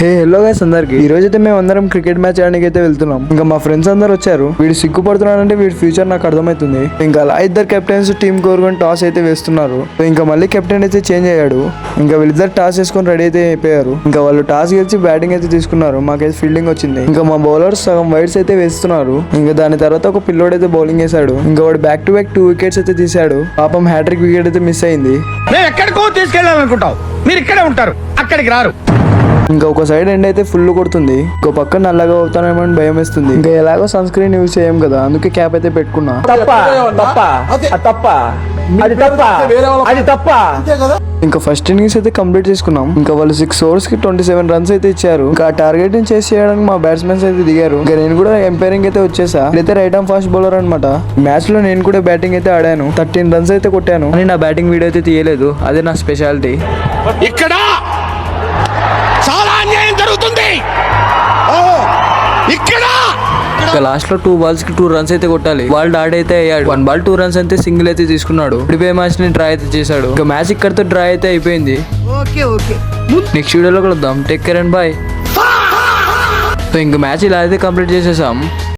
Hello guys అందరికి ఈ రోజు అయితే మేము అందరం క్రికెట్ మ్యాచ్ ఆడడానికి అయితే వెళ్తున్నాం. ఇంకా మా ఫ్రెండ్స్ అందరు వచ్చారు. వీడు సిగ్గుపడుతున్నాడంటే వీడి ఫ్యూచర్ నాకు అర్థమవుతుంది. ఇంకా అలా ఇద్దరు కెప్టెన్స్ టీమ్ కోరుకొని టాస్ అయితే వేస్తున్నారు. ఇంకా మళ్ళీ కెప్టెన్ అయితే చేంజ్ అయ్యాడు. ఇంకా వీళ్ళిద్దరు టాస్ వేసుకొని రెడీ అయితే అయిపోయారు. ఇంకా వాళ్ళు టాస్ గెలిచి బ్యాటింగ్ అయితే తీసుకున్నారు. మాకైతే ఫీల్డింగ్ వచ్చింది. ఇంకా మా బౌలర్స్ సగం వైడ్స్ అయితే వేస్తున్నారు. ఇంకా దాని తర్వాత ఒక పిల్లోడు అయితే బౌలింగ్ వేశాడు. ఇంకా వాడు బ్యాక్ టు బ్యాక్ 2 వికెట్స్ అయితే తీశాడు. పాపం హ్యాట్రిక్ వికెట్ అయితే మిస్ అయింది. మేము ఎక్కడికో తీసుకెళ్ళాలనుకుంటాం, మీరు ఇక్కడే ఉంటారు, అక్కడికి రారు. ఇంకా ఒక సైడ్ ఎండ్ అయితే ఫుల్ కొడుతుంది. ఇంకో పక్క నల్లగా అవుతానేమో అని భయం వేస్తుంది. ఇంకా ఎలాగో సన్ స్క్రీన్ యూజ్ చేయం కదా, అందుకే క్యాప్ అయితే పెట్టుకున్నా. ఇంకా ఫస్ట్ ఇన్నింగ్స్ అయితే కంప్లీట్ చేసుకున్నాం. ఇంకా వాళ్ళు 6 overs కి 27 runs అయితే ఇచ్చారు. ఇంకా ఆ టార్గెట్ ని చేసి చేయడానికి మా బ్యాట్స్మెన్స్ అయితే దిగారు. ఇంకా నేను కూడా ఎంపైరింగ్ అయితే వచ్చేసా. అయితే రైట్ ఆర్మ్ ఫాస్ట్ బౌలర్ అనమాట. మ్యాచ్ లో నేను కూడా బ్యాటింగ్ అయితే ఆడాను. 13 runs అయితే కొట్టాను. కానీ నా బ్యాటింగ్ వీడియో అయితే తీయలేదు. అదే నా స్పెషాలిటీ. ఇక్కడ చాలా అన్యాయం జరుగుతుంది. ఇక్కడ ఇంకా లాస్ట్ లో 2 balls కి 2 runs అయితే కొట్టాలి. వాళ్ళు డాడ్ అయితే అయ్యాడు. 1 ball 2 runs అయితే సింగిల్ అయితే తీసుకున్నాడు. ఇప్పుడే మ్యాచ్ ని డ్రా అయితే చేశాడు. ఇంకా మ్యాచ్ ఇక్కడతో డ్రా అయితే అయిపోయింది. నెక్స్ట్ వీడియోలో కలుద్దాం. Take care and bye. So ఇంకా మ్యాచ్ ఇలా అయితే కంప్లీట్ చేసేసాం.